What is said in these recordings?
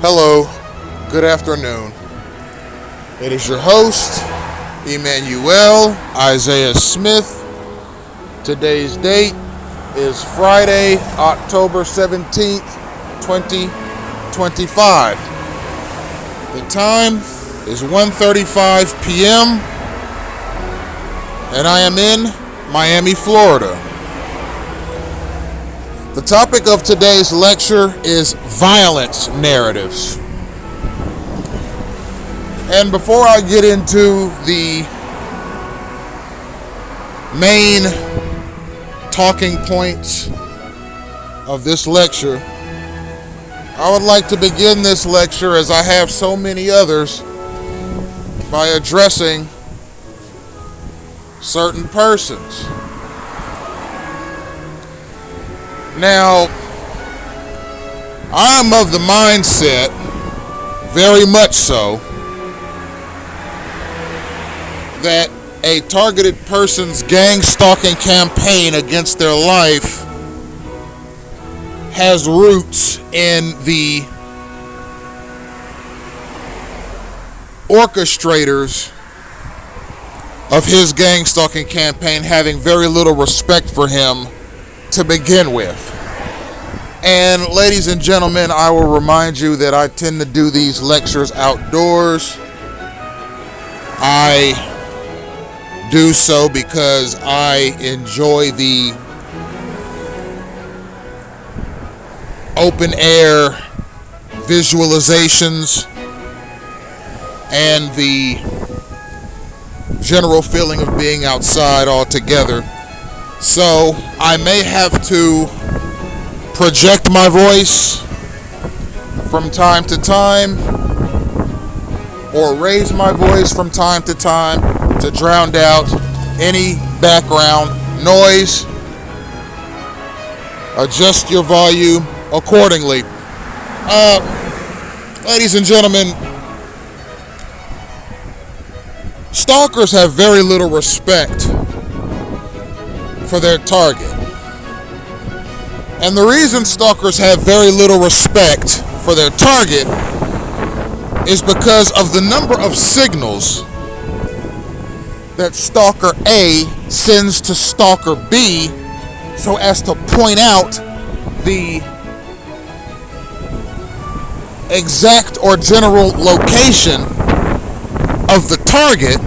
Hello, good afternoon. It is your host, Emmanuel Isaiah Smith. Today's date is Friday, October 17th, 2025. The time is 1:35 p.m. and I am in Miami, Florida. The topic of today's lecture is violence narratives. And before I get into the main talking points of this lecture, I would like to begin this lecture, as I have so many others, by addressing certain persons. Now, I am of the mindset, very much so, that a targeted person's gang stalking campaign against their life has roots in the orchestrators of his gang stalking campaign having very little respect for him to begin with. And ladies and gentlemen, I will remind you that I tend to do these lectures outdoors. I do so because I enjoy the open air visualizations and the general feeling of being outside altogether. So I may have to project my voice from time to time, or raise my voice from time to time to drown out any background noise. Adjust your volume accordingly. Ladies and gentlemen, stalkers have very little respect for their target. And the reason stalkers have very little respect for their target is because of the number of signals that Stalker A sends to Stalker B so as to point out the exact or general location of the target.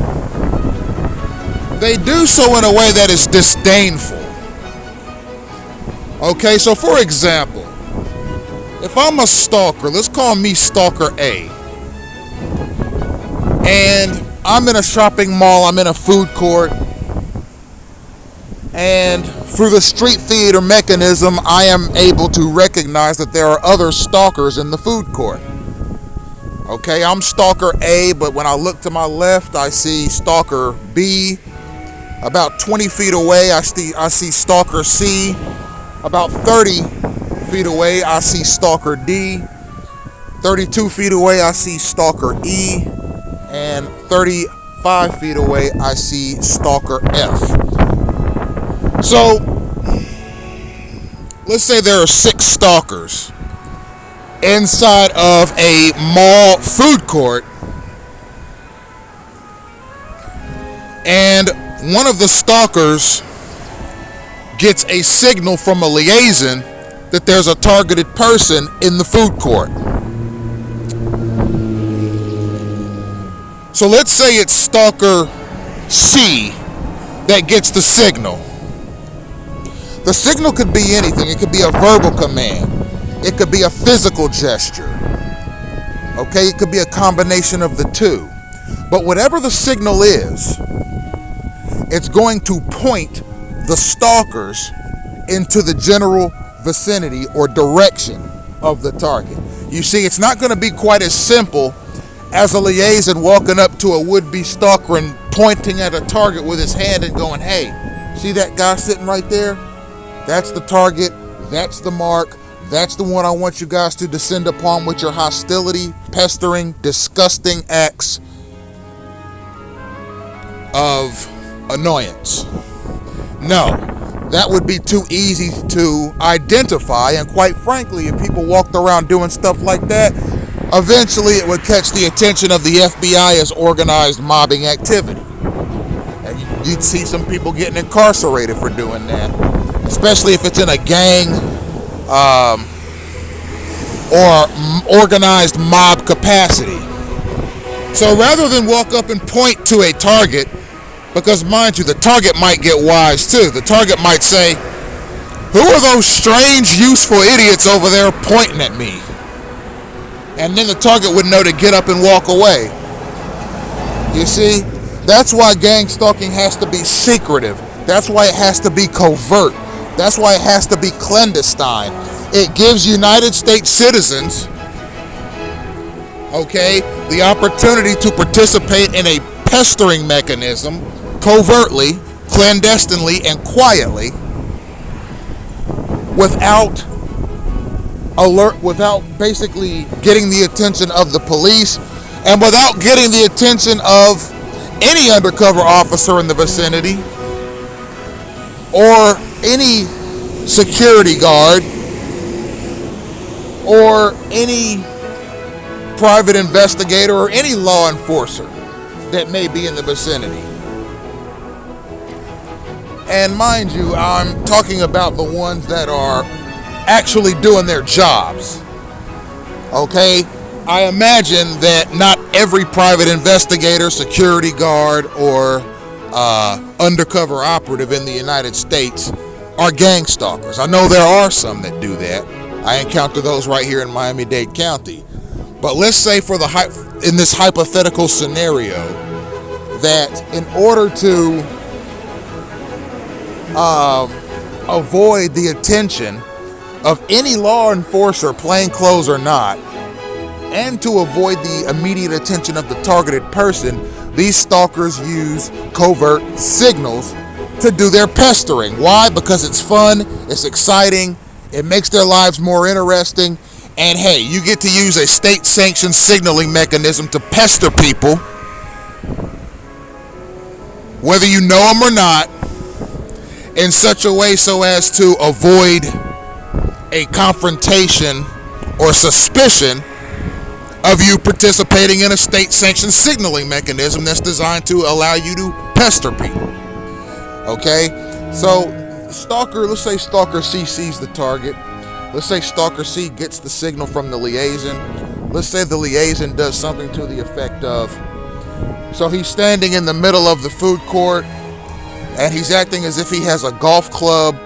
They do so in a way that is disdainful. Okay, so for example, if I'm a stalker, let's call me Stalker A, and I'm in a shopping mall, I'm in a food court, and through the street theater mechanism, I am able to recognize that there are other stalkers in the food court. Okay, I'm Stalker A, but when I look to my left, I see Stalker B. About 20 feet away, I see Stalker C. About 30 feet away, I see Stalker D. 32 feet away, I see Stalker E. And 35 feet away, I see Stalker F. So, let's say there are 6 stalkers inside of a mall food court, and one of the stalkers gets a signal from a liaison that there's a targeted person in the food court. So let's say it's Stalker C that gets the signal. The signal could be anything. It could be a verbal command. It could be a physical gesture. Okay, it could be a combination of the two. But whatever the signal is, it's going to point the stalkers into the general vicinity or direction of the target. You see, it's not going to be quite as simple as a liaison walking up to a would-be stalker and pointing at a target with his hand and going, "Hey, see that guy sitting right there? That's the target. That's the mark. That's the one I want you guys to descend upon with your hostility, pestering, disgusting acts of annoyance." No, that would be too easy to identify, and quite frankly, if people walked around doing stuff like that, eventually it would catch the attention of the FBI as organized mobbing activity. And you'd see some people getting incarcerated for doing that, especially if it's in a gang or organized mob capacity. So rather than walk up and point to a target, because mind you, the target might get wise too. The target might say, "Who are those strange, useful idiots over there pointing at me?" And then the target would know to get up and walk away. You see, that's why gang stalking has to be secretive. That's why it has to be covert. That's why it has to be clandestine. It gives United States citizens, okay, the opportunity to participate in a pestering mechanism covertly, clandestinely, and quietly without basically getting the attention of the police and without getting the attention of any undercover officer in the vicinity or any security guard or any private investigator or any law enforcer that may be in the vicinity. And mind you, I'm talking about the ones that are actually doing their jobs. Okay? I imagine that not every private investigator, security guard, or undercover operative in the United States are gang stalkers. I know there are some that do that. I encounter those right here in Miami-Dade County. But let's say in this hypothetical scenario that in order to avoid the attention of any law enforcer, plainclothes or not, and to avoid the immediate attention of the targeted person, these stalkers use covert signals to do their pestering. Why? Because it's fun, it's exciting, it makes their lives more interesting, and hey, you get to use a state-sanctioned signaling mechanism to pester people, whether you know them or not, in such a way so as to avoid a confrontation or suspicion of you participating in a state-sanctioned signaling mechanism that's designed to allow you to pester people. Okay? So, let's say Stalker C sees the target. Let's say Stalker C gets the signal from the liaison. Let's say the liaison does something to the effect of, so he's standing in the middle of the food court and he's acting as if he has a golf club.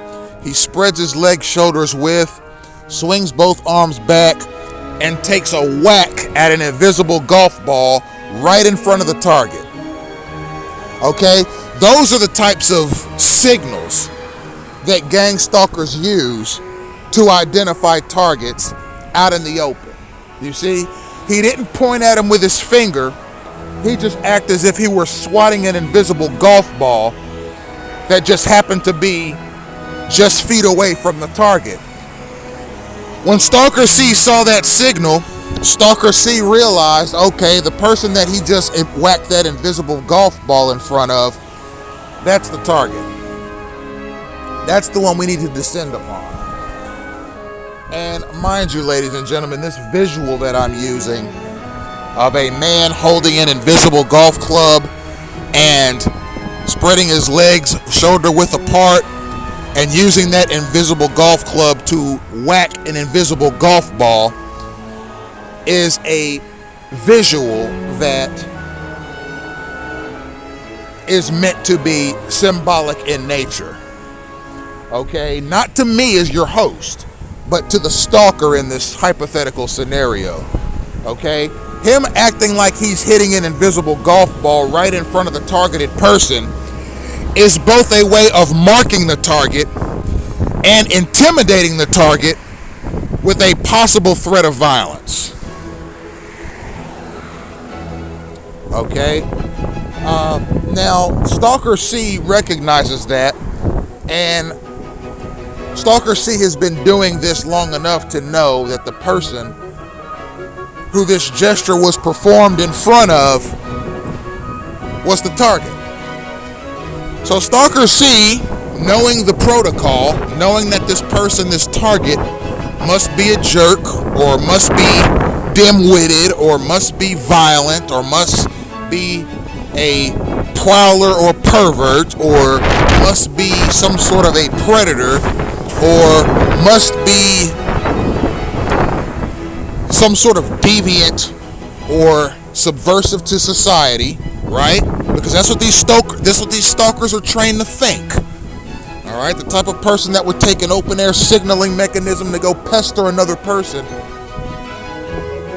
He spreads his legs shoulders width, swings both arms back, and takes a whack at an invisible golf ball right in front of the target. Okay? Those are the types of signals that gang stalkers use to identify targets out in the open. You see? He didn't point at him with his finger. He just acted as if he were swatting an invisible golf ball that just happened to be just feet away from the target. When Stalker C saw that signal, Stalker C realized, okay, the person that he just whacked that invisible golf ball in front of, that's the target. That's the one we need to descend upon. And mind you, ladies and gentlemen, this visual that I'm using of a man holding an invisible golf club and spreading his legs shoulder width apart and using that invisible golf club to whack an invisible golf ball is a visual that is meant to be symbolic in nature. Okay? Not to me as your host, but to the stalker in this hypothetical scenario. Okay? Him acting like he's hitting an invisible golf ball right in front of the targeted person is both a way of marking the target and intimidating the target with a possible threat of violence. Okay? Now, Stalker C recognizes that, and Stalker C has been doing this long enough to know that the person who this gesture was performed in front of was the target. So Stalker C, knowing the protocol, knowing that this person, this target, must be a jerk or must be dim-witted or must be violent or must be a prowler or pervert or must be some sort of a predator or must be some sort of deviant or subversive to society, right? Because that's what these stalkers are trained to think. All right, the type of person that would take an open-air signaling mechanism to go pester another person.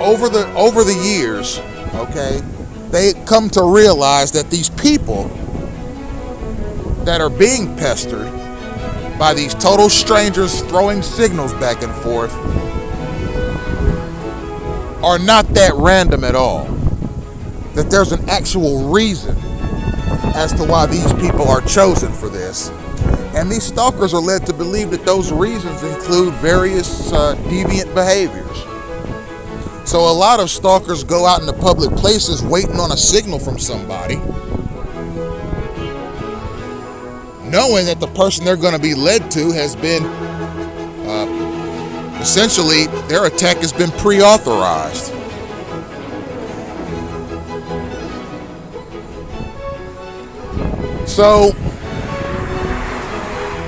Over the years, okay, they come to realize that these people that are being pestered by these total strangers throwing signals back and forth are not that random at all. That there's an actual reason as to why these people are chosen for this. And these stalkers are led to believe that those reasons include various deviant behaviors. So a lot of stalkers go out into public places waiting on a signal from somebody, knowing that the person they're going to be led to has been, essentially, their attack has been pre-authorized. So,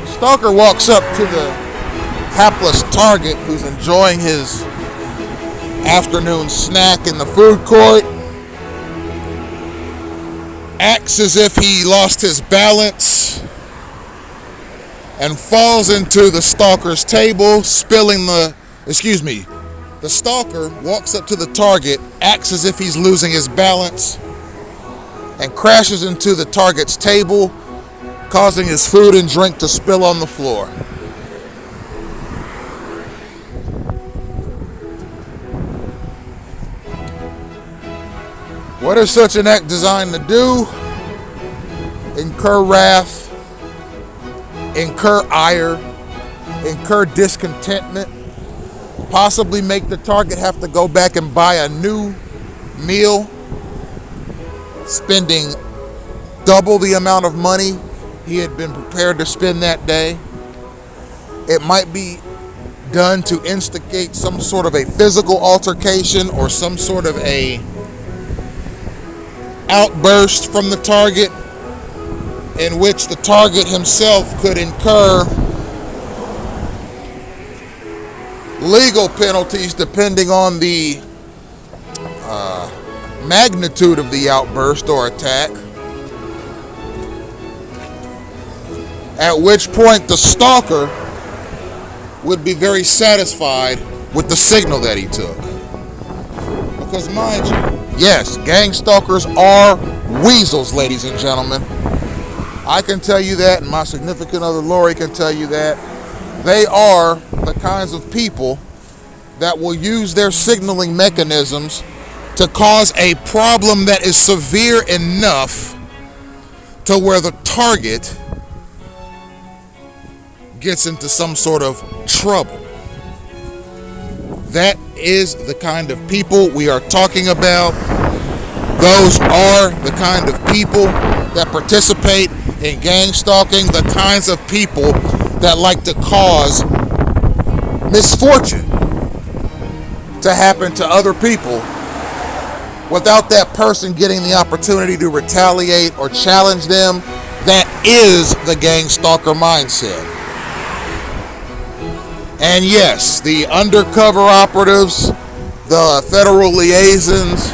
stalker walks up to the hapless target who's enjoying his afternoon snack in the food court, acts as if he lost his balance, and falls into the stalker's table, the stalker walks up to the target, acts as if he's losing his balance, and crashes into the target's table, causing his food and drink to spill on the floor. What is such an act designed to do? Incur wrath, incur ire, incur discontentment, possibly make the target have to go back and buy a new meal, spending double the amount of money he had been prepared to spend that day. It might be done to instigate some sort of a physical altercation or some sort of a outburst from the target, in which the target himself could incur legal penalties depending on the magnitude of the outburst or attack, at which point the stalker would be very satisfied with the signal that he took. Because mind you, yes, gang stalkers are weasels, ladies and gentlemen. I can tell you that, and my significant other Lori can tell you that. They are the kinds of people that will use their signaling mechanisms to cause a problem that is severe enough to where the target gets into some sort of trouble. That is the kind of people we are talking about. Those are the kind of people that participate in gang stalking, the kinds of people that like to cause misfortune to happen to other people without that person getting the opportunity to retaliate or challenge them. That is the gang stalker mindset. And yes, the undercover operatives, the federal liaisons,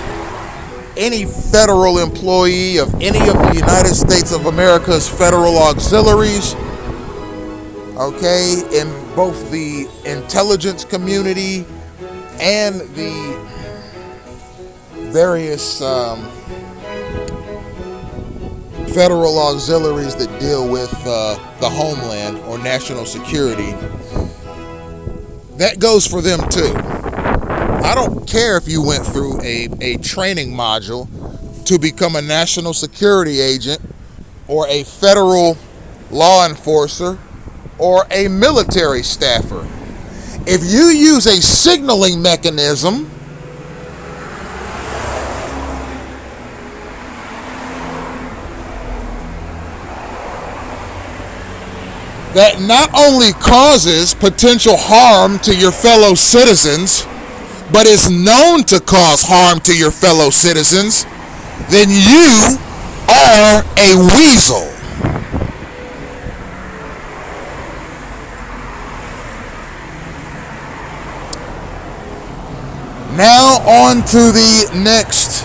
any federal employee of any of the United States of America's federal auxiliaries, okay, in both the intelligence community and the various federal auxiliaries that deal with the homeland or national security, that goes for them too. I don't care if you went through a training module to become a national security agent or a federal law enforcer or a military staffer. If you use a signaling mechanism that not only causes potential harm to your fellow citizens, but is known to cause harm to your fellow citizens, then you are a weasel. Now on to the next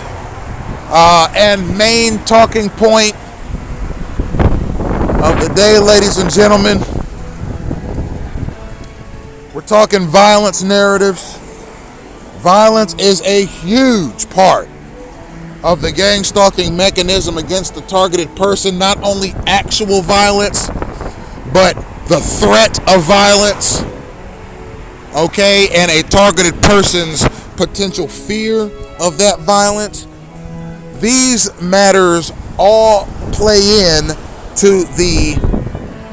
and main talking point of the day, ladies and gentlemen. We're talking violence narratives. Violence is a huge part of the gang stalking mechanism against the targeted person. Not only actual violence, but the threat of violence, okay, and a targeted person's potential fear of that violence. These matters all play in to the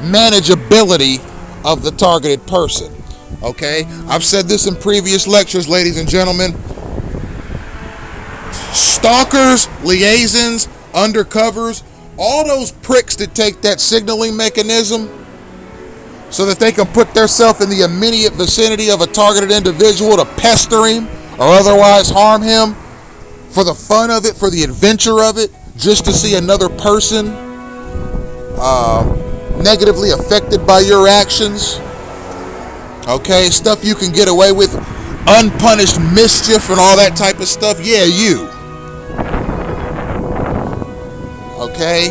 manageability of the targeted person. Okay, I've said this in previous lectures, ladies and gentlemen. Stalkers, liaisons, undercovers, all those pricks that take that signaling mechanism so that they can put themselves in the immediate vicinity of a targeted individual to pester him or otherwise harm him for the fun of it, for the adventure of it, just to see another person negatively affected by your actions. Okay, stuff you can get away with, unpunished mischief and all that type of stuff. Yeah, you. Okay,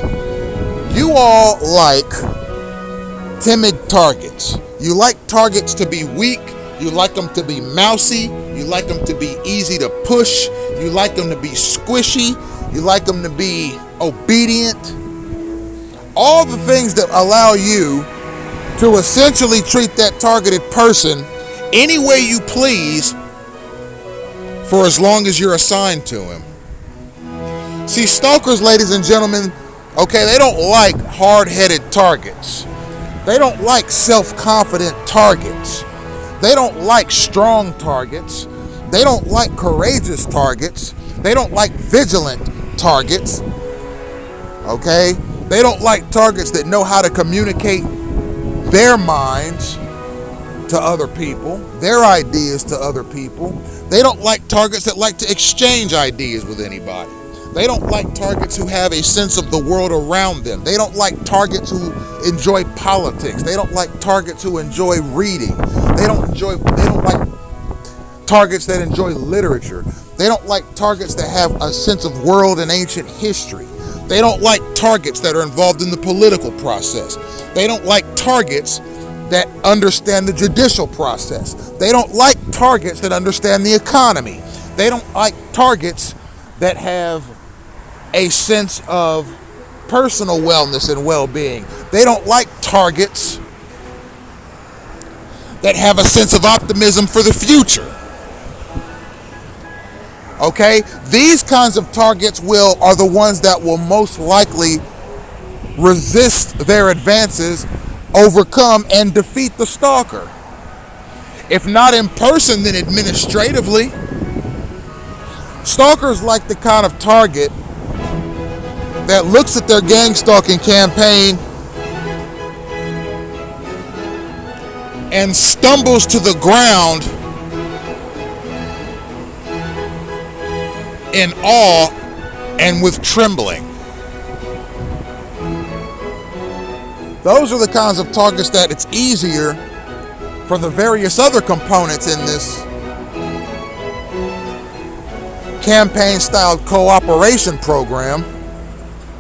you all like timid targets. You like targets to be weak. You like them to be mousy. You like them to be easy to push. You like them to be squishy. You like them to be obedient. All the things that allow you to essentially treat that targeted person any way you please for as long as you're assigned to him. See, stalkers, ladies and gentlemen, okay, they don't like hard-headed targets. They don't like self-confident targets. They don't like strong targets. They don't like courageous targets. They don't like vigilant targets. Okay? They don't like targets that know how to communicate their minds to other people, their ideas to other people. They don't like targets that like to exchange ideas with anybody. They don't like targets who have a sense of the world around them. They don't like targets who enjoy politics. They don't like targets who enjoy reading. They don't like targets that enjoy literature. They don't like targets that have a sense of world and ancient history. They don't like targets that are involved in the political process. They don't like targets that understand the judicial process. They don't like targets that understand the economy. They don't like targets that have a sense of personal wellness and well-being. They don't like targets that have a sense of optimism for the future. Okay? These kinds of targets are the ones that will most likely resist their advances, overcome, and defeat the stalker. If not in person, then administratively. Stalkers like the kind of target that looks at their gang stalking campaign and stumbles to the ground in awe and with trembling. Those are the kinds of targets that it's easier for the various other components in this campaign-style cooperation program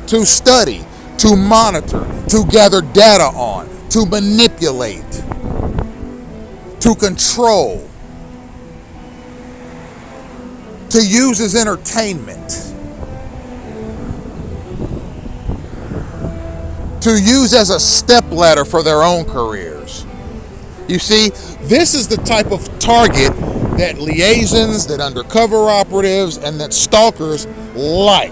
to study, to monitor, to gather data on, to manipulate, to control, to use as entertainment, to use as a stepladder for their own careers. You see, this is the type of target that liaisons, that undercover operatives, and that stalkers like.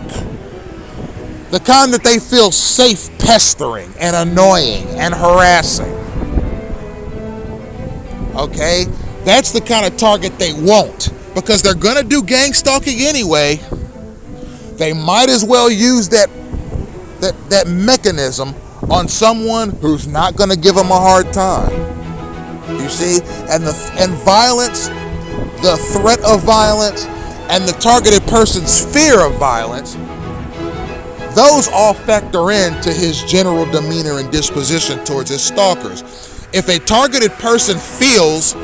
The kind that they feel safe pestering and annoying and harassing. Okay? That's the kind of target they want, because they're going to do gang stalking anyway. They might as well use that mechanism on someone who's not going to give them a hard time. You see? And violence the threat of violence, and the targeted person's fear of violence, those all factor into his general demeanor and disposition towards his stalkers. If a targeted person feels,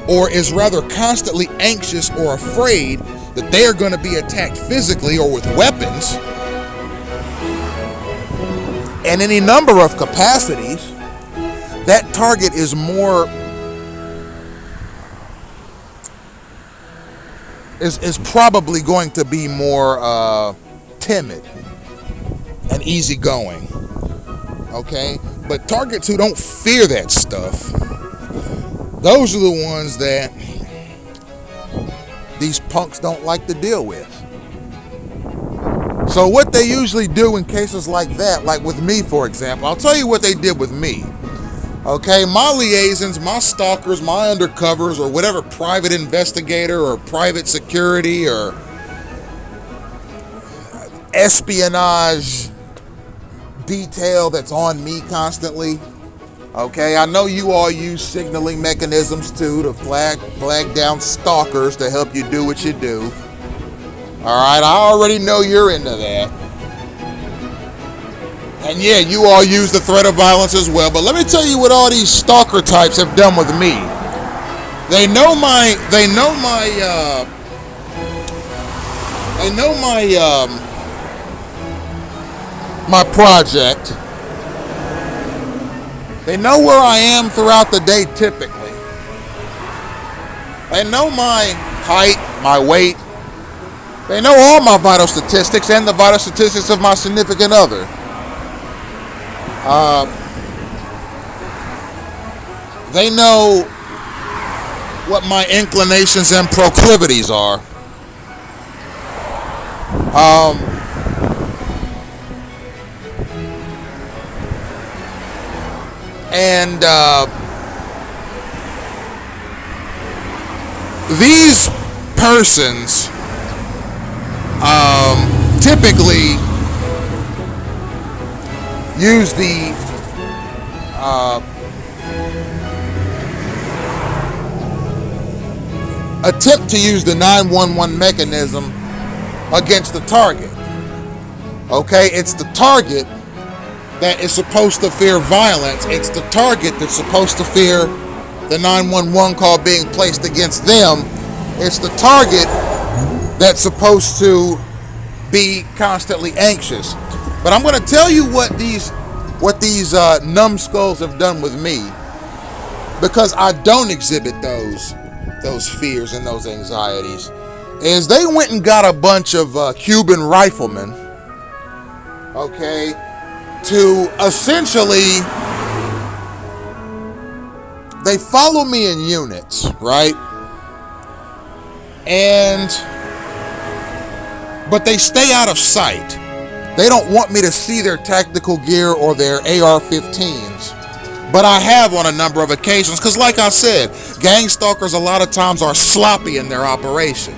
or is rather constantly anxious or afraid that they are going to be attacked physically or with weapons, in any number of capacities, that target is probably going to be more timid and easygoing. Okay? But targets who don't fear that stuff, those are the ones that these punks don't like to deal with. So what they usually do in cases like that, like with me, for example, I'll tell you what they did with me. Okay, my liaisons, my stalkers, my undercovers, or whatever private investigator or private security or espionage detail that's on me constantly. Okay, I know you all use signaling mechanisms too to flag down stalkers to help you do what you do. Alright, I already know you're into that. And yeah, you all use the threat of violence as well, but let me tell you what all these stalker types have done with me. They know my project. They know where I am throughout the day typically. They know my height, my weight. They know all my vital statistics and the vital statistics of my significant other. They know what my inclinations and proclivities are. And these persons typically use the attempt to use the 911 mechanism against the target. Okay, it's the target that is supposed to fear violence. It's the target that's supposed to fear the 911 call being placed against them. It's the target that's supposed to be constantly anxious. But I'm going to tell you what these numbskulls have done with me, because I don't exhibit those fears and those anxieties. Is they went and got a bunch of Cuban riflemen, okay, to essentially, they follow me in units, right? But they stay out of sight. They don't want me to see their tactical gear or their AR-15s. But I have on a number of occasions, because like I said, gang stalkers a lot of times are sloppy in their operation.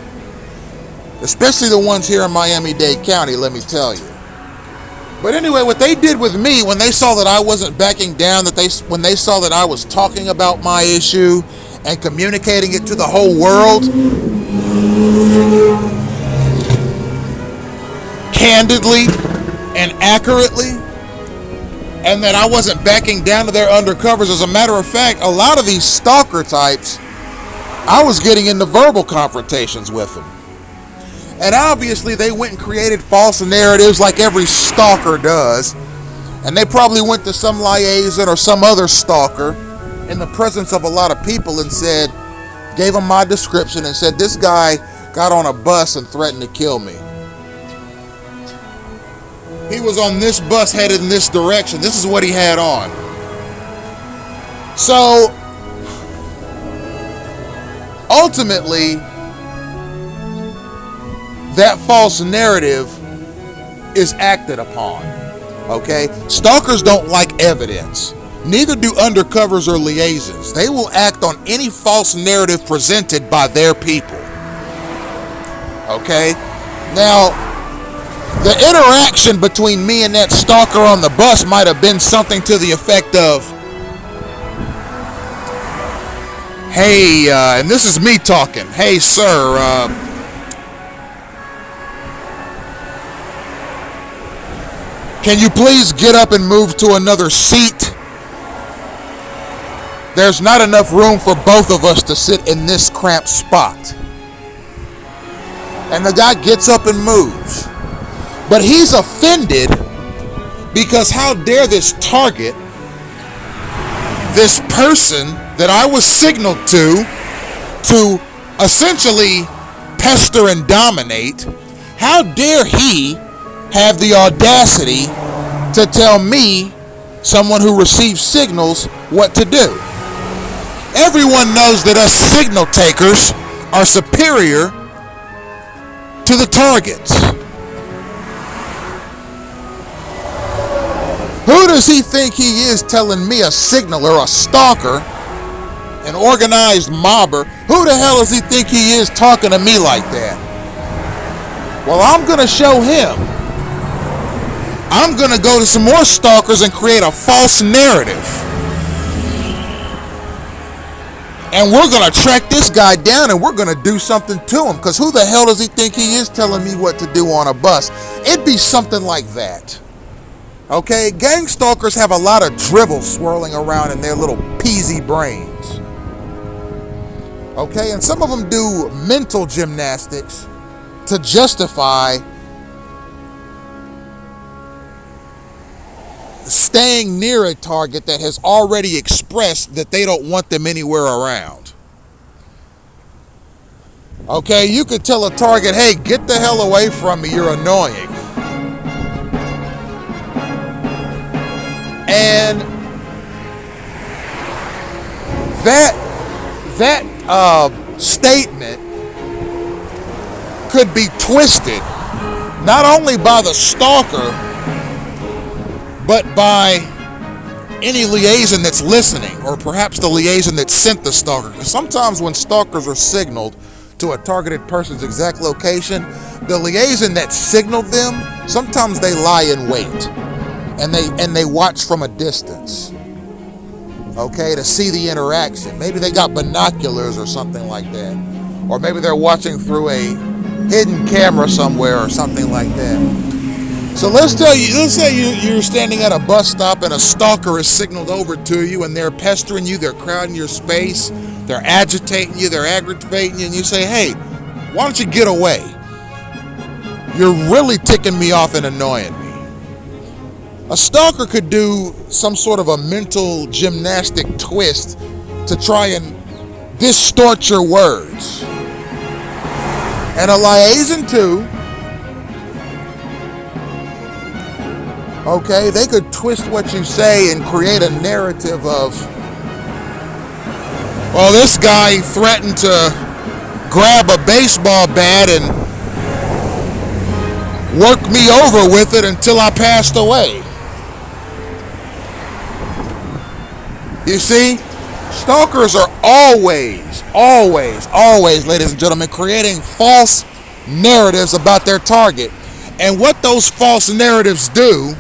Especially the ones here in Miami-Dade County, let me tell you. But anyway, what they did with me when they saw that I wasn't backing down, when they saw that I was talking about my issue and communicating it to the whole world, candidly and accurately, and that I wasn't backing down to their undercovers. As a matter of fact, a lot of these stalker types, I was getting into verbal confrontations with them. And obviously they went and created false narratives like every stalker does. And they probably went to some liaison or some other stalker in the presence of a lot of people and gave them my description and said, this guy got on a bus and threatened to kill me. He was on this bus headed in this direction. This is what he had on. So, ultimately, that false narrative is acted upon. Okay? Stalkers don't like evidence. Neither do undercovers or liaisons. They will act on any false narrative presented by their people. Okay? Now, the interaction between me and that stalker on the bus might have been something to the effect of, Hey, and this is me talking. Hey, sir, can you please get up and move to another seat? There's not enough room for both of us to sit in this cramped spot. And the guy gets up and moves. But he's offended because how dare this target, this person that I was signaled to essentially pester and dominate, how dare he have the audacity to tell me, someone who receives signals, what to do? Everyone knows that us signal takers are superior to the targets. Who does he think he is telling me, a signaler, a stalker, an organized mobber? Who the hell does he think he is talking to me like that? Well, I'm going to show him. I'm going to go to some more stalkers and create a false narrative. And we're going to track this guy down and we're going to do something to him. Because who the hell does he think he is telling me what to do on a bus? It'd be something like that. Okay, gang stalkers have a lot of drivel swirling around in their little peasy brains. Okay, and some of them do mental gymnastics to justify staying near a target that has already expressed that they don't want them anywhere around. Okay, you could tell a target, hey, get the hell away from me, you're annoying. And that statement could be twisted not only by the stalker, but by any liaison that's listening, or perhaps the liaison that sent the stalker. Because sometimes when stalkers are signaled to a targeted person's exact location, the liaison that signaled them, sometimes they lie in wait. And they watch from a distance, okay, to see the interaction. Maybe they got binoculars or something like that. Or maybe they're watching through a hidden camera somewhere or something like that. So let's say you're standing at a bus stop and a stalker is signaled over to you and they're pestering you, they're crowding your space, they're agitating you, they're aggravating you, and you say, hey, why don't you get away? You're really ticking me off and annoying me. A stalker could do some sort of a mental gymnastic twist to try and distort your words. And a liaison too, okay, they could twist what you say and create a narrative of, well, this guy threatened to grab a baseball bat and work me over with it until I passed away. You see, stalkers are always, ladies and gentlemen, creating false narratives about their target. And what those false narratives do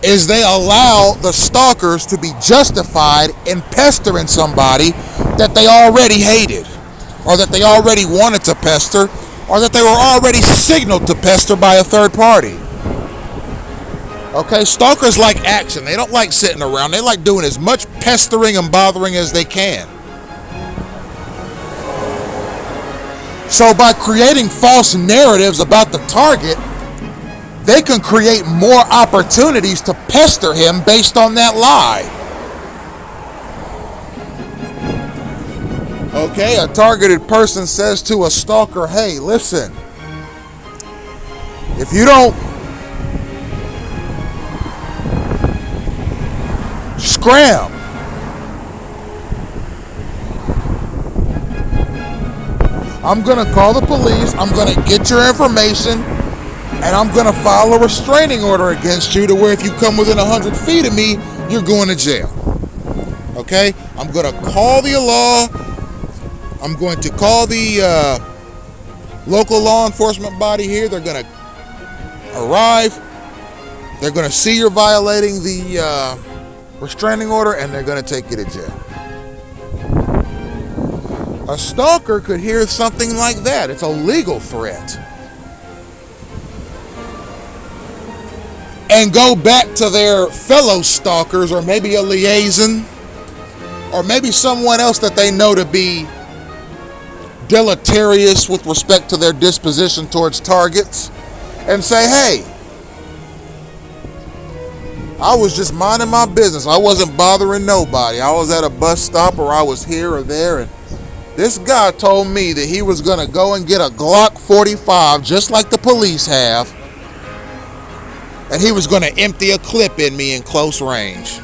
is they allow the stalkers to be justified in pestering somebody that they already hated, or that they already wanted to pester, or that they were already signaled to pester by a third party. Okay, stalkers like action. They don't like sitting around. They like doing as much pestering and bothering as they can. So by creating false narratives about the target, they can create more opportunities to pester him based on that lie. Okay, a targeted person says to a stalker, hey, listen, if you don't scram, I'm going to call the police, I'm going to get your information, and I'm going to file a restraining order against you to where if you come within 100 feet of me, you're going to jail. Okay? I'm going to call the law. I'm going to call the local law enforcement body here. They're going to arrive. They're going to see you're violating the restraining order, and they're going to take you to jail. A stalker could hear something like that. It's a legal threat. And go back to their fellow stalkers, or maybe a liaison, or maybe someone else that they know to be deleterious with respect to their disposition towards targets, and say, hey, I was just minding my business. I wasn't bothering nobody. I was at a bus stop, or I was here or there, and this guy told me that he was going to go and get a Glock 45, just like the police have, and he was going to empty a clip in me in close range.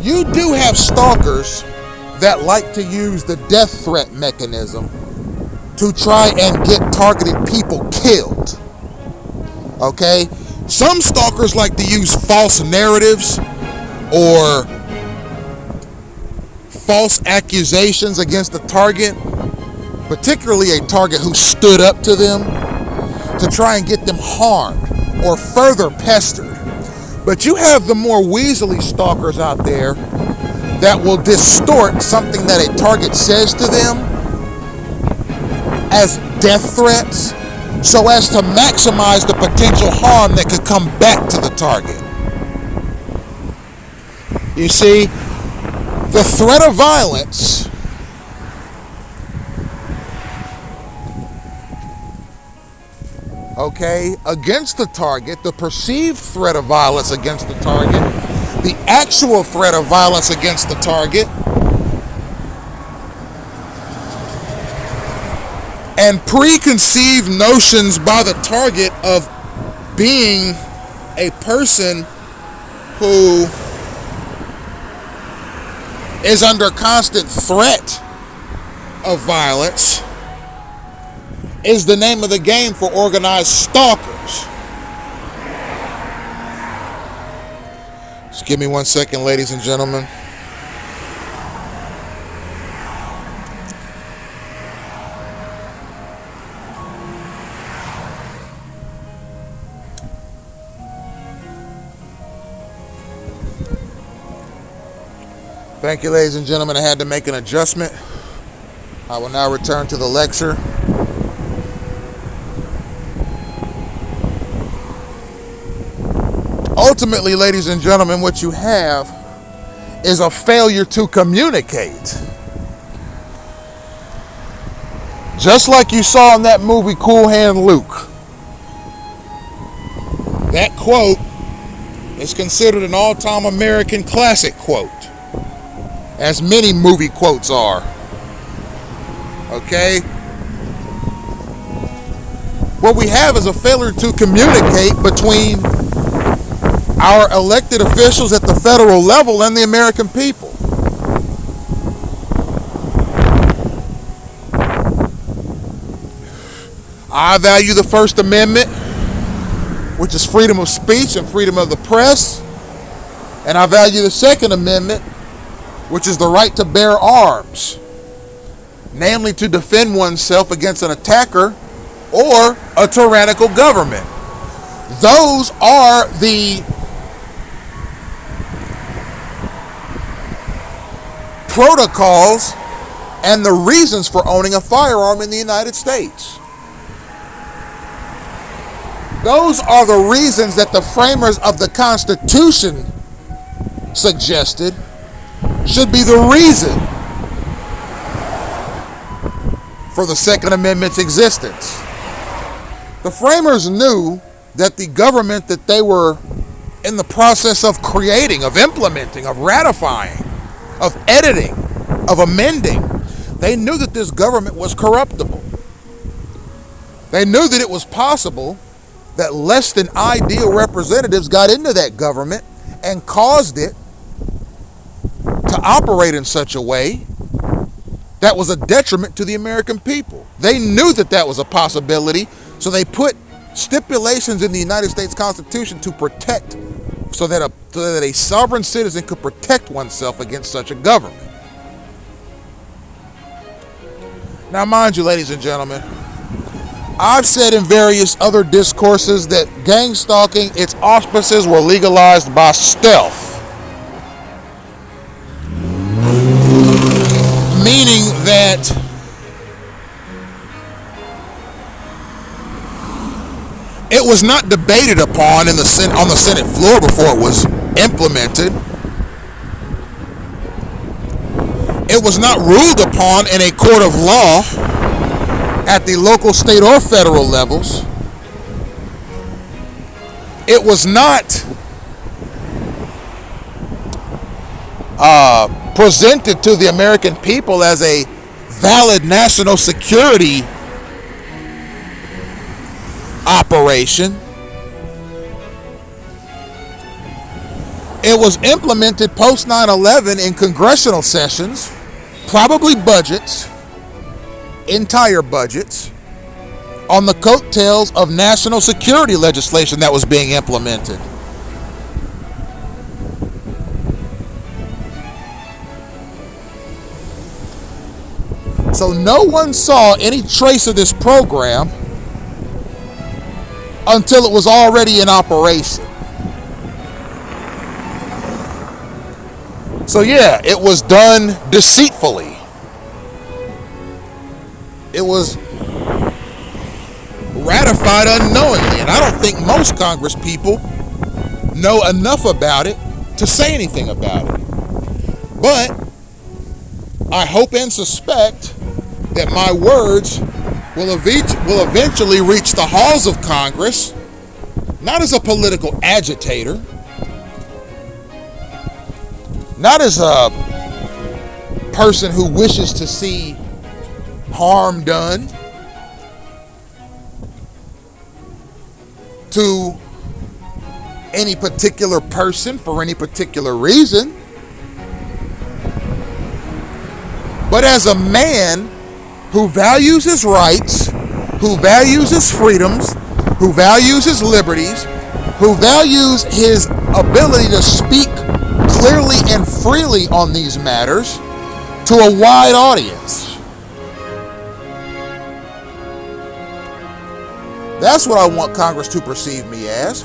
You do have stalkers that like to use the death threat mechanism to try and get targeted people killed. Okay? Some stalkers like to use false narratives or false accusations against the target, particularly a target who stood up to them, to try and get them harmed or further pestered. But you have the more weaselly stalkers out there that will distort something that a target says to them as death threats, so as to maximize the potential harm that could come back to the target. You see, the threat of violence against the target, the perceived threat of violence against the target, the actual threat of violence against the target, and preconceived notions by the target of being a person who is under constant threat of violence is the name of the game for organized stalkers. Just give me 1 second, ladies and gentlemen. Thank you, ladies and gentlemen. I had to make an adjustment. I will now return to the lecture. Ultimately, ladies and gentlemen, what you have is a failure to communicate. Just like you saw in that movie, Cool Hand Luke. That quote is considered an all-time American classic quote, as many movie quotes are. Okay? What we have is a failure to communicate between our elected officials at the federal level and the American people. I value the First Amendment, which is freedom of speech and freedom of the press. And I value the Second Amendment, which is the right to bear arms, namely to defend oneself against an attacker or a tyrannical government. Those are the protocols and the reasons for owning a firearm in the United States. Those are the reasons that the framers of the Constitution suggested should be the reason for the Second Amendment's existence. The framers knew that the government that they were in the process of creating, of implementing, of ratifying, of editing, of amending, they knew that this government was corruptible. They knew that it was possible that less than ideal representatives got into that government and caused it to operate in such a way that was a detriment to the American people. They knew that that was a possibility, so they put stipulations in the United States Constitution to protect, so that a sovereign citizen could protect oneself against such a government. Now, mind you, ladies and gentlemen, I've said in various other discourses that gang stalking, its auspices were legalized by stealth. meaning that it was not debated upon on the Senate floor before it was implemented. It was not ruled upon in a court of law at the local, state, or federal levels. It was not presented to the American people as a valid national security operation. It was implemented post 9/11 in congressional sessions, probably budgets, entire budgets, on the coattails of national security legislation that was being implemented. So no one saw any trace of this program until it was already in operation. So yeah, it was done deceitfully. It was ratified unknowingly, and I don't think most Congress people know enough about it to say anything about it. But I hope and suspect that my words will eventually reach the halls of Congress, not as a political agitator, not as a person who wishes to see harm done to any particular person for any particular reason, but as a man who values his rights, who values his freedoms, who values his liberties, who values his ability to speak clearly and freely on these matters to a wide audience. That's what I want Congress to perceive me as.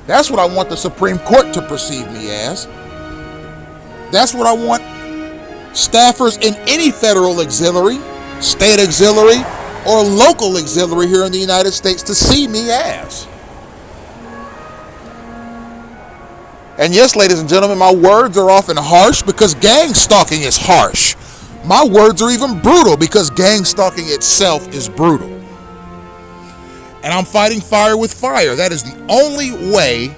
That's what I want the Supreme Court to perceive me as. That's what I want staffers in any federal auxiliary, state auxiliary, or local auxiliary here in the United States to see me as. And yes, ladies and gentlemen, my words are often harsh because gang stalking is harsh. My words are even brutal because gang stalking itself is brutal. And I'm fighting fire with fire. That is the only way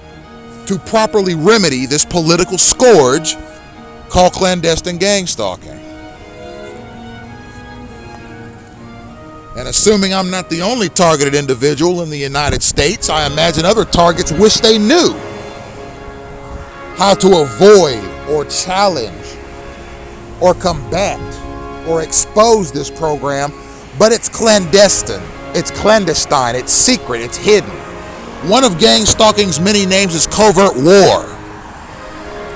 to properly remedy this political scourge called clandestine gang stalking. And assuming I'm not the only targeted individual in the United States, I imagine other targets wish they knew how to avoid or challenge or combat or expose this program, but it's clandestine, it's clandestine, it's secret, it's hidden. One of gang stalking's many names is covert war.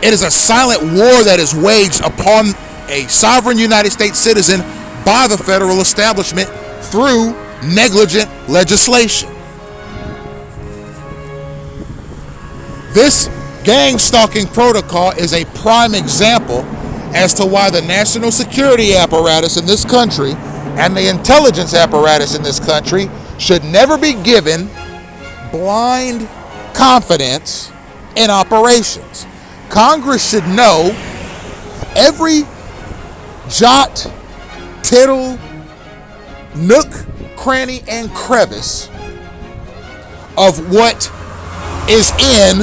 It is a silent war that is waged upon a sovereign United States citizen by the federal establishment through negligent legislation. This gang stalking protocol is a prime example as to why the national security apparatus in this country and the intelligence apparatus in this country should never be given blind confidence in operations. Congress should know every jot, tittle, nook, cranny, and crevice of what is in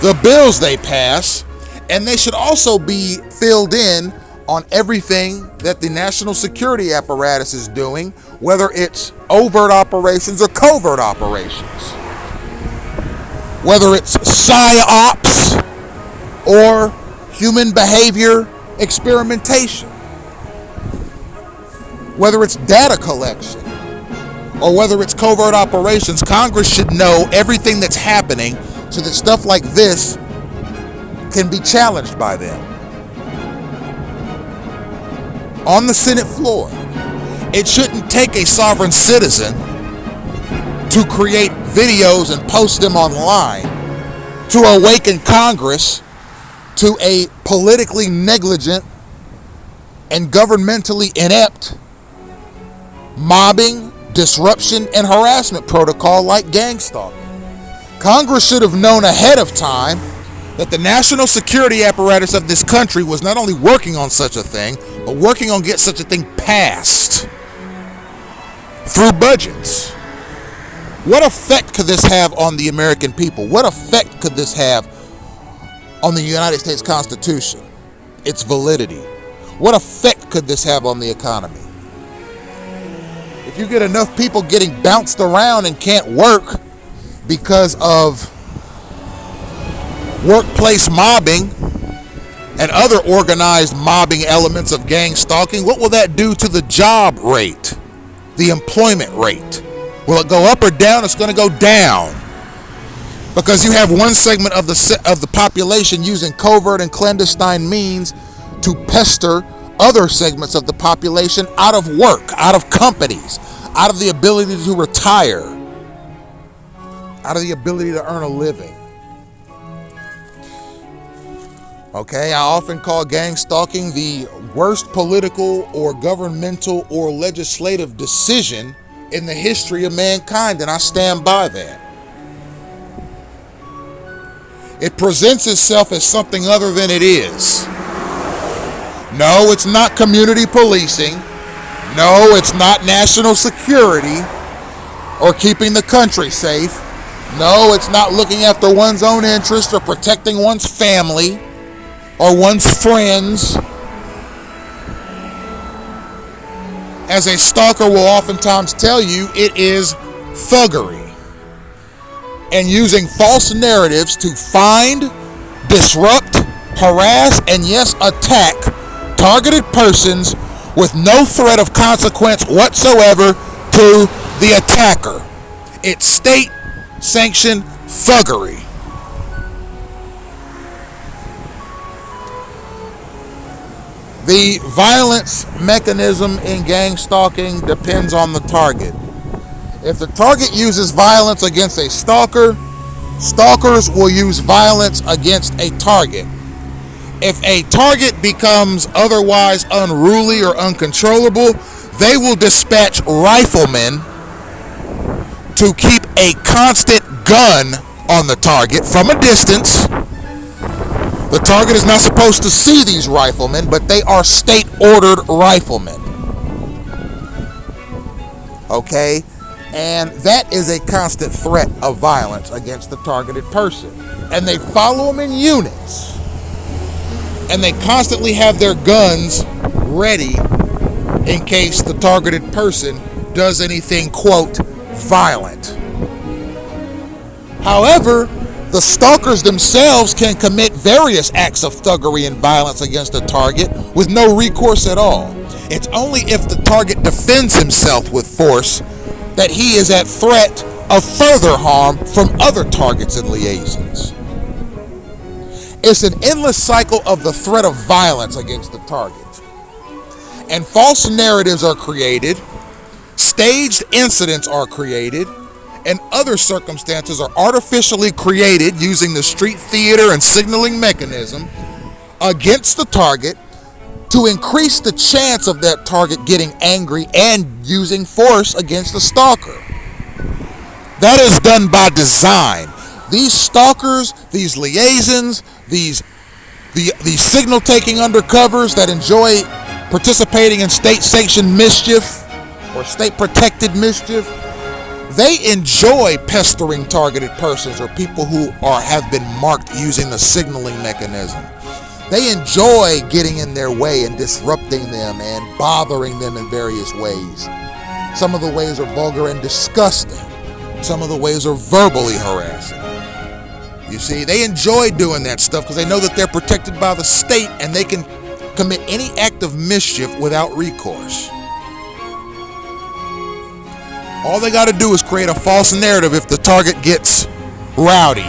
the bills they pass, and they should also be filled in on everything that the national security apparatus is doing, whether it's overt operations or covert operations, whether it's psyops or human behavior experimentation, whether it's data collection or whether it's covert operations. Congress should know everything that's happening so that stuff like this can be challenged by them. On the Senate floor, it shouldn't take a sovereign citizen to create videos and post them online to awaken Congress to a politically negligent and governmentally inept mobbing, disruption, and harassment protocol like gang stalking. Congress should have known ahead of time that the national security apparatus of this country was not only working on such a thing, but working on getting such a thing passed through budgets. What effect could this have on the American people? What effect could this have on the United States Constitution, its validity? What effect could this have on the economy? If you get enough people getting bounced around and can't work because of workplace mobbing and other organized mobbing elements of gang stalking, what will that do to the job rate, the employment rate? Will it go up or down? It's going to go down, because you have one segment of the population using covert and clandestine means to pester other segments of the population out of work, out of companies, out of the ability to retire, out of the ability to earn a living. Okay, I often call gang stalking the worst political or governmental or legislative decision in the history of mankind, and I stand by that. It presents itself as something other than it is. No, it's not community policing. No, it's not national security or keeping the country safe. No, it's not looking after one's own interests or protecting one's family or one's friends. As a stalker will oftentimes tell you, it is thuggery and using false narratives to find, disrupt, harass, and yes, attack targeted persons with no threat of consequence whatsoever to the attacker. It's state-sanctioned thuggery. The violence mechanism in gang stalking depends on the target. If the target uses violence against a stalker, stalkers will use violence against a target. If a target becomes otherwise unruly or uncontrollable, they will dispatch riflemen to keep a constant gun on the target from a distance. The target is not supposed to see these riflemen, but they are state-ordered riflemen. Okay? And that is a constant threat of violence against the targeted person. And they follow them in units. And they constantly have their guns ready in case the targeted person does anything, quote, violent. However, the stalkers themselves can commit various acts of thuggery and violence against a target with no recourse at all. It's only if the target defends himself with force that he is at threat of further harm from other targets and liaisons. It's an endless cycle of the threat of violence against the target. And false narratives are created, staged incidents are created, and other circumstances are artificially created using the street theater and signaling mechanism against the target to increase the chance of that target getting angry and using force against the stalker. That is done by design. These stalkers, these liaisons, these signal-taking undercovers that enjoy participating in state-sanctioned mischief or state-protected mischief, they enjoy pestering targeted persons or people who have been marked using the signaling mechanism. They enjoy getting in their way and disrupting them and bothering them in various ways. Some of the ways are vulgar and disgusting. Some of the ways are verbally harassing. You see, they enjoy doing that stuff because they know that they're protected by the state and they can commit any act of mischief without recourse. All they got to do is create a false narrative if the target gets rowdy.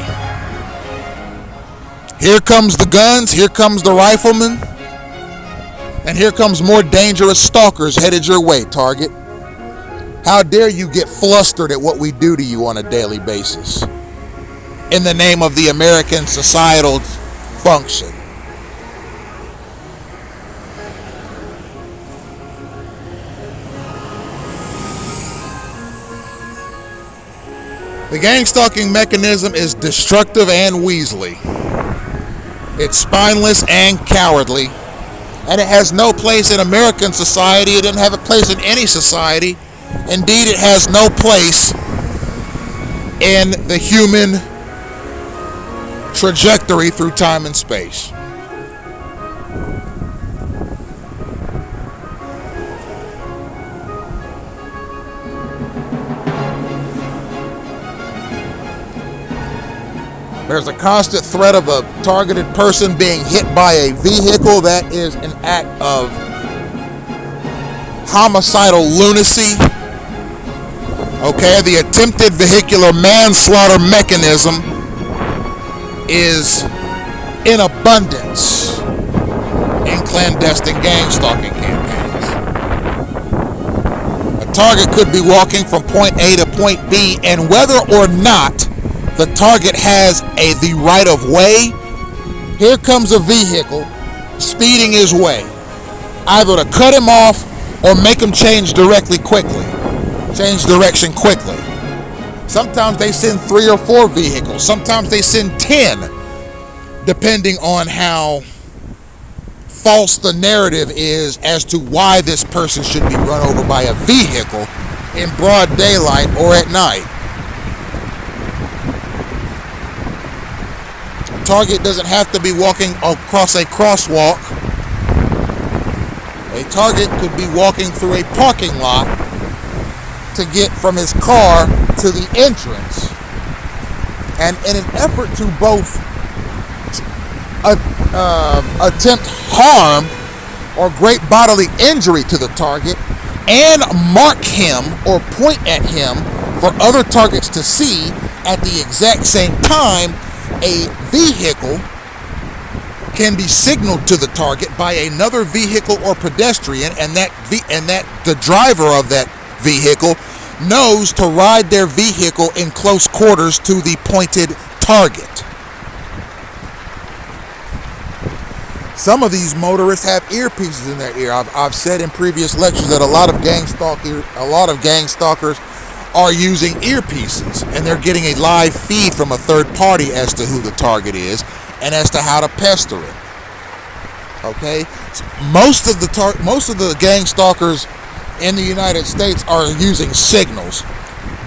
Here comes the guns, here comes the riflemen, and here comes more dangerous stalkers headed your way, target. How dare you get flustered at what we do to you on a daily basis in the name of the American societal function. The gang stalking mechanism is destructive and weaselly. It's spineless and cowardly. And it has no place in American society. It doesn't have a place in any society. Indeed, it has no place in the human trajectory through time and space. There's a constant threat of a targeted person being hit by a vehicle. That is an act of homicidal lunacy. Okay, the attempted vehicular manslaughter mechanism is in abundance in clandestine gang stalking campaigns. A target could be walking from point A to point B, and whether or not the target has the right of way, here comes a vehicle speeding his way, either to cut him off or make him change direction quickly. Sometimes they send 3 or 4 vehicles. Sometimes they send 10, depending on how false the narrative is as to why this person should be run over by a vehicle in broad daylight or at night. A target doesn't have to be walking across a crosswalk. A target could be walking through a parking lot to get from his car to the entrance. And in an effort to both attempt harm or great bodily injury to the target and mark him or point at him for other targets to see at the exact same time, a vehicle can be signaled to the target by another vehicle or pedestrian, and that the driver of that vehicle knows to ride their vehicle in close quarters to the pointed target. Some of these motorists have earpieces in their ear. I've said in previous lectures that a lot of gang stalkers are using earpieces, and they're getting a live feed from a third party as to who the target is and as to how to pester it. Okay, so most of the gang stalkers in the United States are using signals,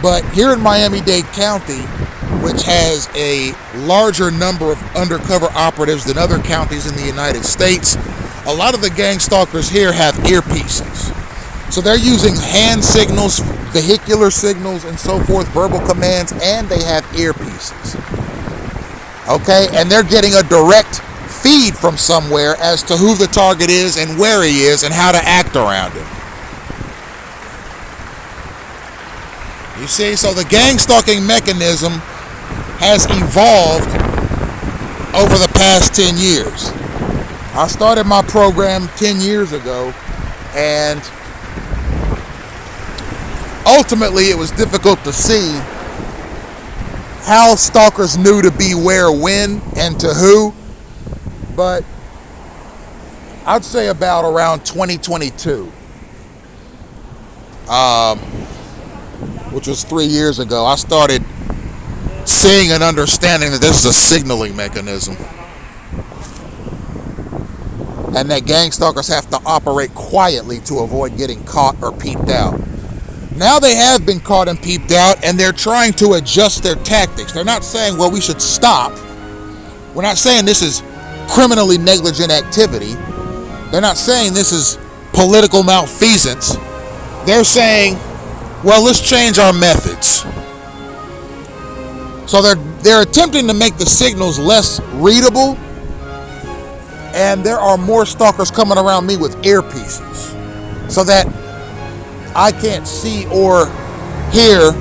but here in Miami-Dade County, which has a larger number of undercover operatives than other counties in the United States, a lot of the gang stalkers here have earpieces. So they're using hand signals, vehicular signals, and so forth, verbal commands, and they have earpieces. Okay, and they're getting a direct feed from somewhere as to who the target is and where he is and how to act around him. You see, so the gang stalking mechanism has evolved over the past 10 years. I started my program 10 years ago, and ultimately it was difficult to see how stalkers knew to be where, when, and to who. But I'd say about around 2022, which was 3 years ago, I started seeing and understanding that this is a signaling mechanism, and that gang stalkers have to operate quietly to avoid getting caught or peeped out. Now they have been caught and peeped out, and they're trying to adjust their tactics. They're not saying, well, we should stop. We're not saying this is criminally negligent activity. They're not saying this is political malfeasance. They're saying, well, let's change our methods. So they're attempting to make the signals less readable, and there are more stalkers coming around me with earpieces so that I can't see or hear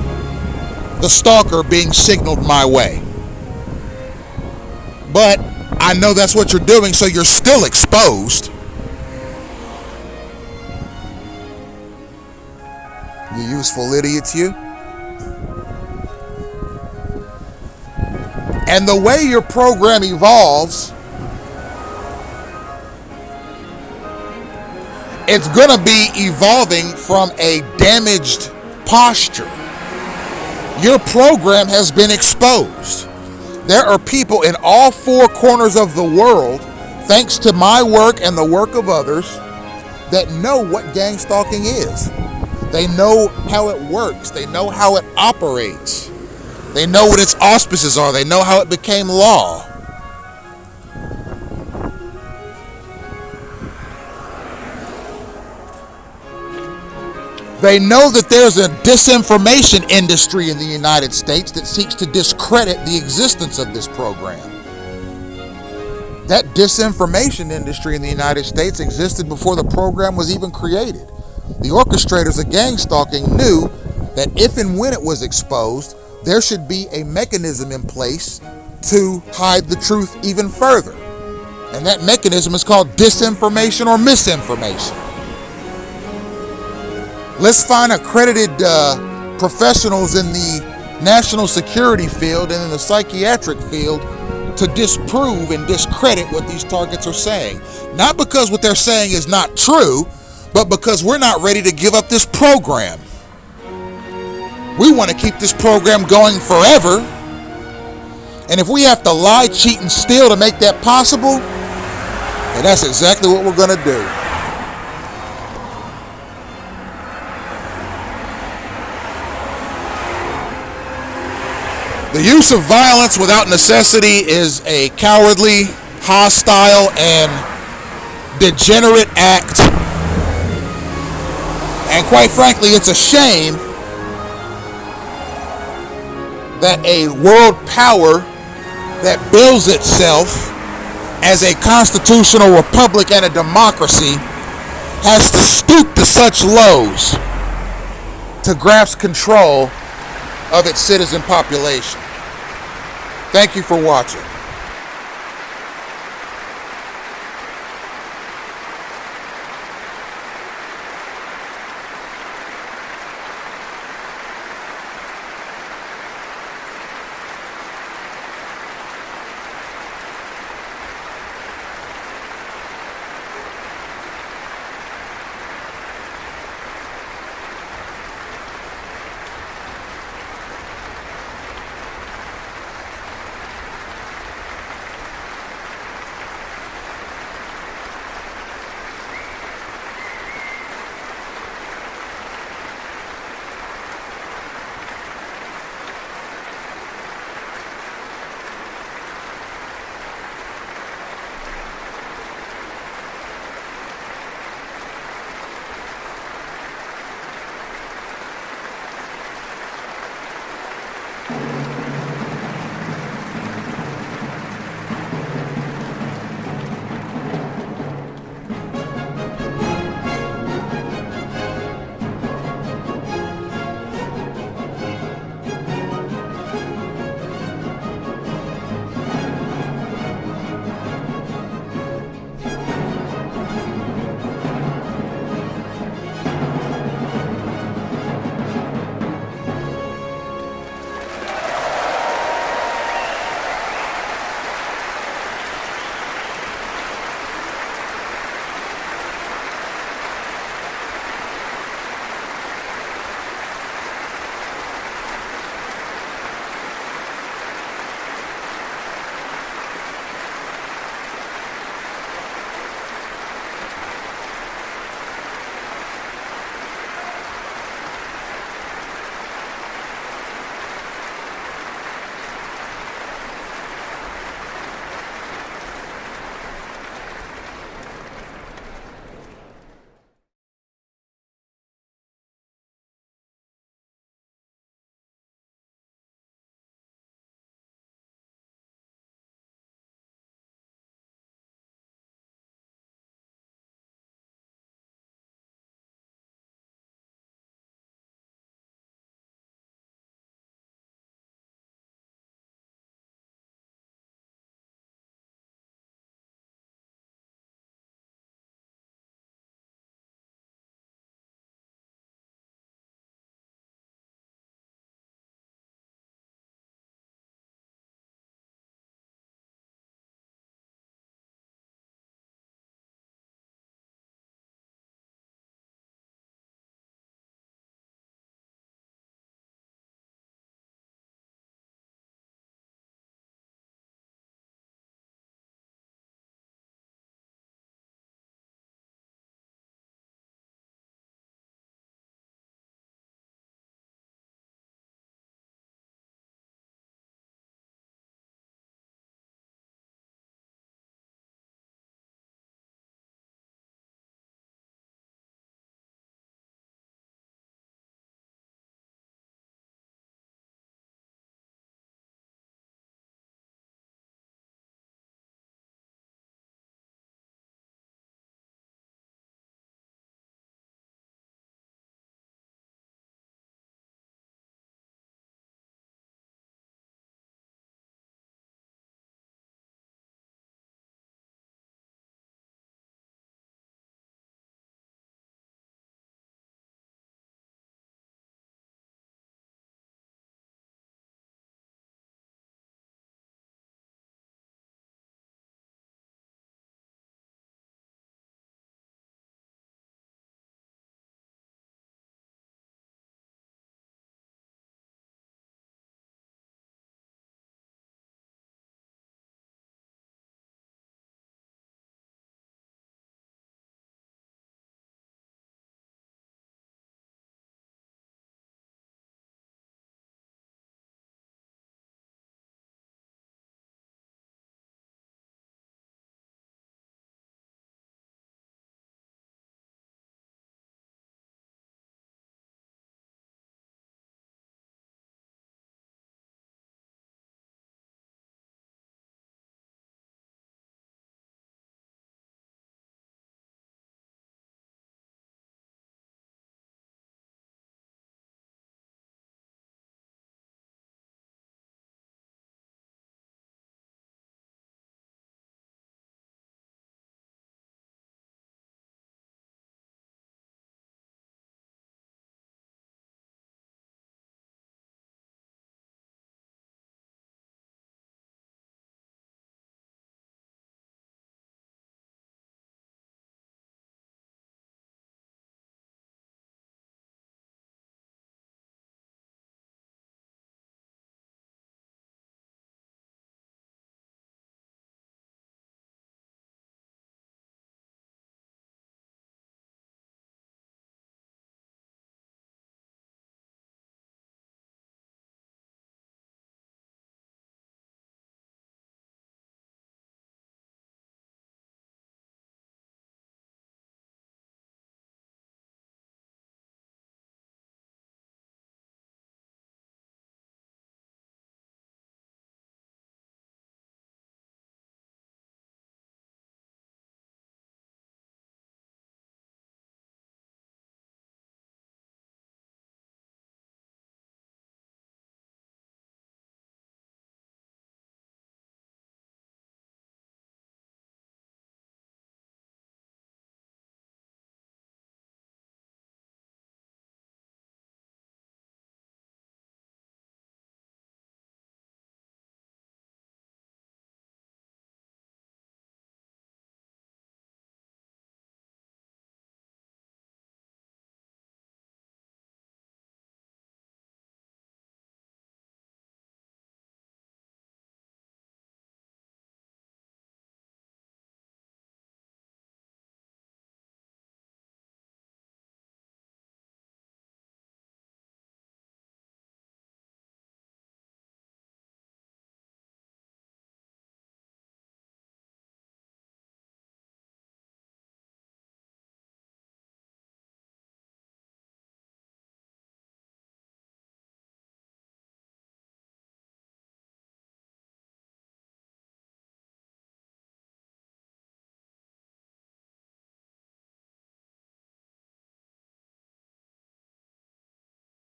the stalker being signaled my way. But I know that's what you're doing, so you're still exposed. You useful idiots, you. And the way your program evolves, it's going to be evolving from a damaged posture Your program has been exposed. There are people in all four corners of the world, thanks to my work and the work of others, that know what gang stalking is. They know how it works. They know how it operates. They know what its auspices are. They know how it became law. They know that there's a disinformation industry in the United States that seeks to discredit the existence of this program. That disinformation industry in the United States existed before the program was even created. The orchestrators of gang stalking knew that if and when it was exposed, there should be a mechanism in place to hide the truth even further. And that mechanism is called disinformation or misinformation. Let's find accredited professionals in the national security field and in the psychiatric field to disprove and discredit what these targets are saying. Not because what they're saying is not true, but because we're not ready to give up this program. We want to keep this program going forever. And if we have to lie, cheat, and steal to make that possible, then that's exactly what we're going to do. The use of violence without necessity is a cowardly, hostile, and degenerate act. And quite frankly, it's a shame that a world power that bills itself as a constitutional republic and a democracy has to stoop to such lows to grasp control of its citizen population. Thank you for watching.